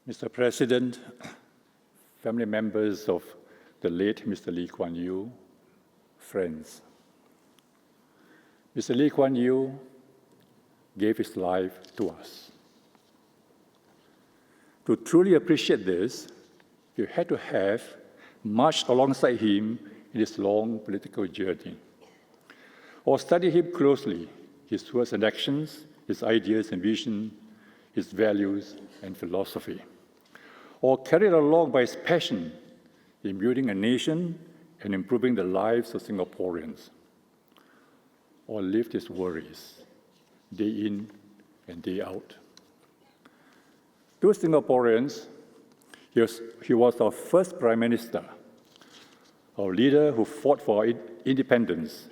Mr. President, family members of the late Mr. Lee Kuan Yew, friends. Mr. Lee Kuan Yew gave his life to us. To truly appreciate this, you had to have marched alongside him in his long political journey, or study him closely, his words and actions, his ideas and vision, his values and philosophy, or carried along by his passion in building a nation and improving the lives of Singaporeans, or lived his worries day in and day out. To Singaporeans, he was our first Prime Minister, our leader who fought for our independence,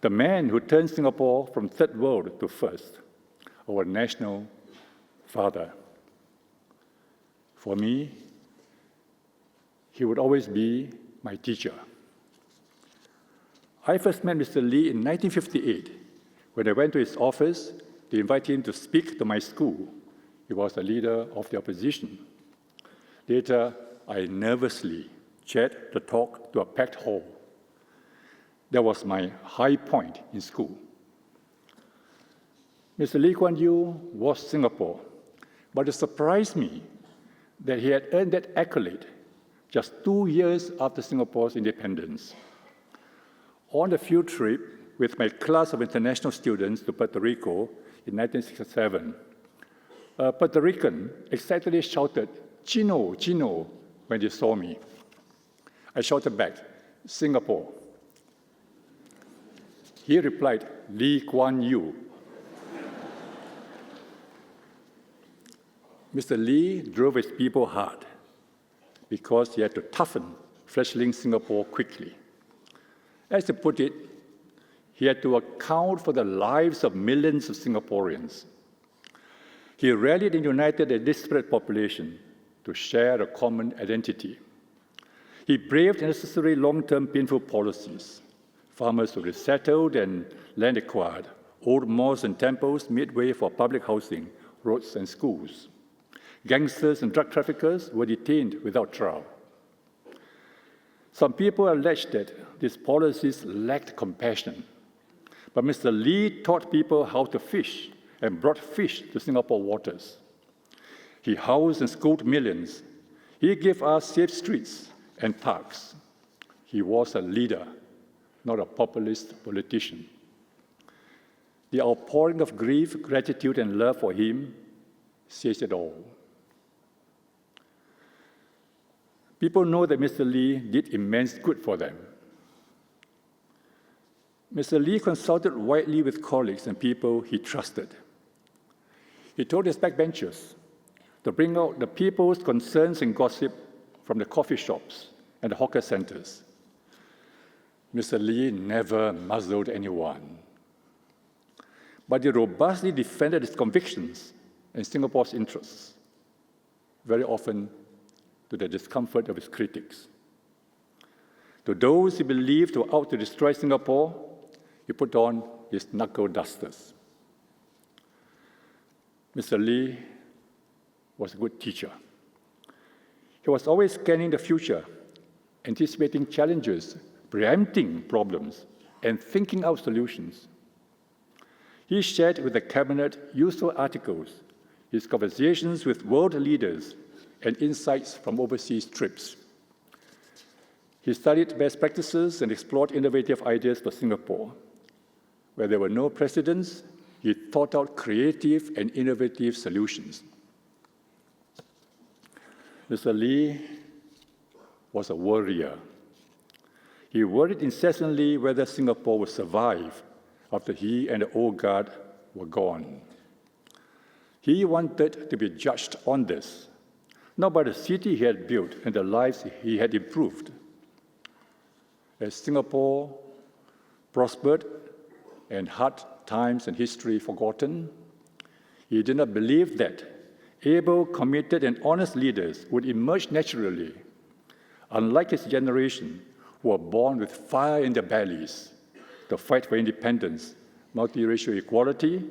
the man who turned Singapore from third world to first, our national father. For me, he would always be my teacher. I first met Mr. Lee in 1958 when I went to his office to invite him to speak to my school. He was the leader of the opposition. Later, I nervously chaired the talk to a packed hall. That was my high point in school. Mr. Lee Kuan Yew was Singapore, but it surprised me that he had earned that accolade just 2 years after Singapore's independence. On a field trip with my class of international students to Puerto Rico in 1967, a Puerto Rican excitedly shouted, "Chino, Chino," when they saw me. I shouted back, "Singapore." He replied, "Lee Kuan Yew." Mr. Lee drove his people hard because he had to toughen fledgling Singapore quickly. As he put it, he had to account for the lives of millions of Singaporeans. He rallied and united a disparate population to share a common identity. He braved necessary long-term painful policies. Farmers were resettled and land acquired. Old malls and temples made way for public housing, roads and schools. Gangsters and drug traffickers were detained without trial. Some people alleged that these policies lacked compassion, but Mr. Lee taught people how to fish and brought fish to Singapore waters. He housed and schooled millions. He gave us safe streets and parks. He was a leader, not a populist politician. The outpouring of grief, gratitude, and love for him says it all. People know that Mr. Lee did immense good for them. Mr. Lee consulted widely with colleagues and people he trusted. He told his backbenchers to bring out the people's concerns and gossip from the coffee shops and the hawker centers. Mr. Lee never muzzled anyone, but he robustly defended his convictions and Singapore's interests, very often to the discomfort of his critics. To those he believed were out to destroy Singapore, he put on his knuckle dusters. Mr. Lee was a good teacher. He was always scanning the future, anticipating challenges, preempting problems, and thinking out solutions. He shared with the cabinet useful articles, his conversations with world leaders, and insights from overseas trips. He studied best practices and explored innovative ideas for Singapore. Where there were no precedents, he thought out creative and innovative solutions. Mr. Lee was a worrier. He worried incessantly whether Singapore would survive after he and the old guard were gone. He wanted to be judged on this, not by the city he had built and the lives he had improved. As Singapore prospered and hard times and history forgotten, he did not believe that able, committed, and honest leaders would emerge naturally, unlike his generation, who were born with fire in their bellies to fight for independence, multiracial equality,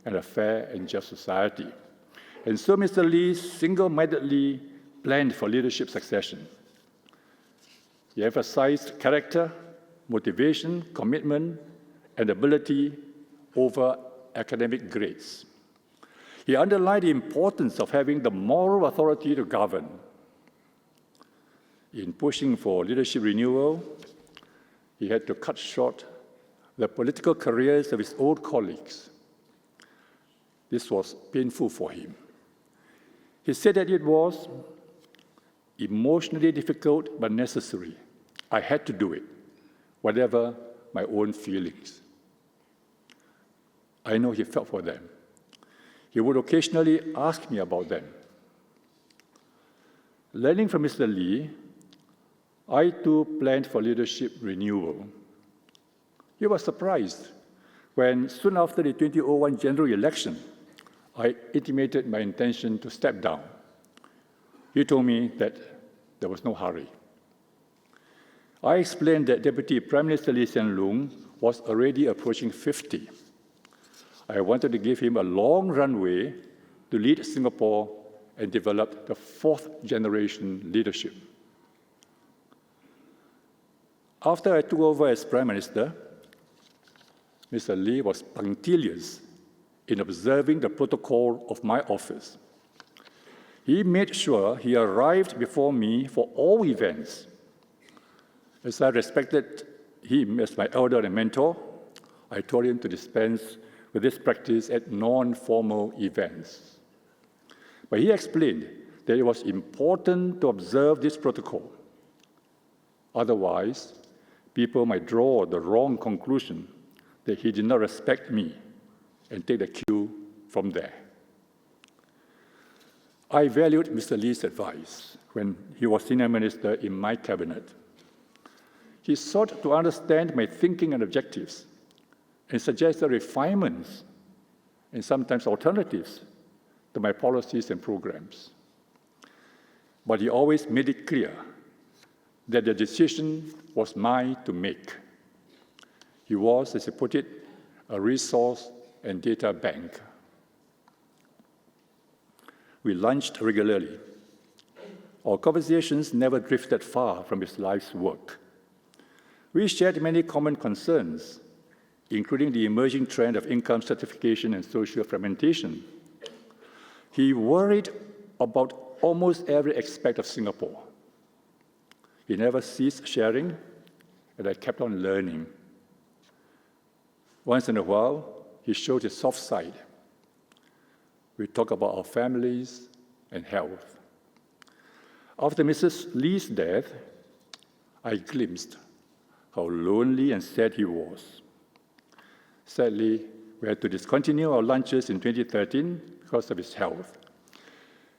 and a fair and just society. And so Mr. Lee single-mindedly planned for leadership succession. He emphasized character, motivation, commitment, and ability over academic grades. He underlined the importance of having the moral authority to govern. In pushing for leadership renewal, he had to cut short the political careers of his old colleagues. This was painful for him. He said that it was emotionally difficult but necessary. I had to do it, whatever my own feelings. I know he felt for them. He would occasionally ask me about them. Learning from Mr. Lee, I too planned for leadership renewal. He was surprised when, soon after the 2001 general election, I intimated my intention to step down. He told me that there was no hurry. I explained that Deputy Prime Minister Lee Hsien Loong was already approaching 50. I wanted to give him a long runway to lead Singapore and develop the fourth-generation leadership. After I took over as Prime Minister, Mr. Lee was punctilious in observing the protocol of my office. He made sure he arrived before me for all events. As I respected him as my elder and mentor, I told him to dispense with this practice at non-formal events. But he explained that it was important to observe this protocol. Otherwise, people might draw the wrong conclusion that he did not respect me and take the cue from there. I valued Mr. Lee's advice when he was senior minister in my cabinet. He sought to understand my thinking and objectives and suggested refinements and sometimes alternatives to my policies and programs. But he always made it clear that the decision was mine to make. He was, as he put it, a resource and data bank. We lunched regularly. Our conversations never drifted far from his life's work. We shared many common concerns, including the emerging trend of income stratification and social fragmentation. He worried about almost every aspect of Singapore. He never ceased sharing, and I kept on learning. Once in a while, he showed his soft side. We talked about our families and health. After Mrs. Lee's death, I glimpsed how lonely and sad he was. Sadly, we had to discontinue our lunches in 2013 because of his health.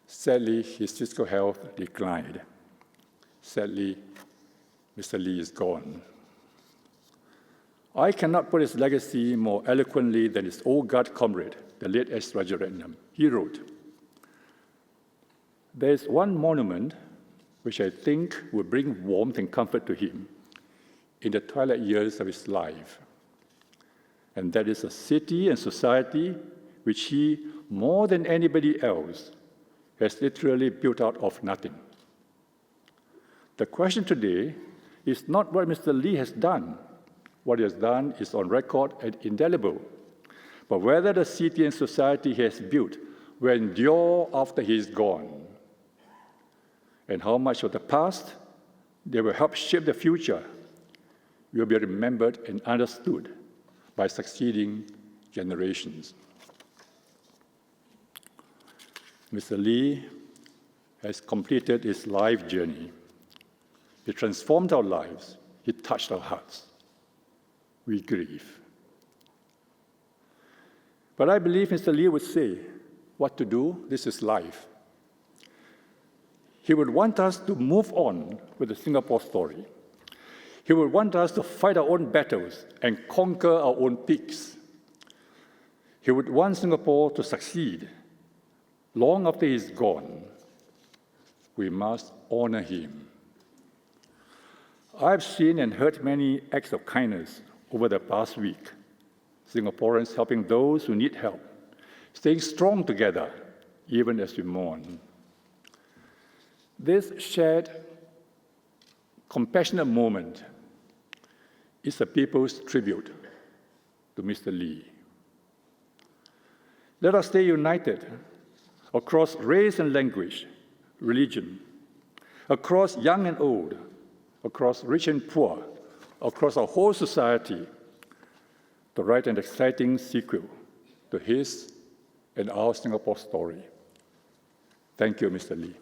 Sadly, his physical health declined. Sadly, Mr. Lee is gone. I cannot put his legacy more eloquently than his old guard comrade, the late S. Rajaratnam. He wrote, "There is one monument which I think will bring warmth and comfort to him in the twilight years of his life. And that is a city and society which he, more than anybody else, has literally built out of nothing." The question today is not what Mr. Lee has done. What he has done is on record and indelible. But whether the city and society he has built will endure after he is gone, and how much of the past they will help shape the future will be remembered and understood by succeeding generations. Mr. Lee has completed his life journey. He transformed our lives. He touched our hearts. We grieve. But I believe Mr. Lee would say, what to do, this is life. He would want us to move on with the Singapore story. He would want us to fight our own battles and conquer our own peaks. He would want Singapore to succeed. Long after he's gone, we must honor him. I've seen and heard many acts of kindness over the past week. Singaporeans helping those who need help, staying strong together, even as we mourn. This shared, compassionate moment is the people's tribute to Mr. Lee. Let us stay united across race and language, religion, across young and old, across rich and poor, across our whole society, to write an exciting sequel to his and our Singapore story. Thank you, Mr. Lee.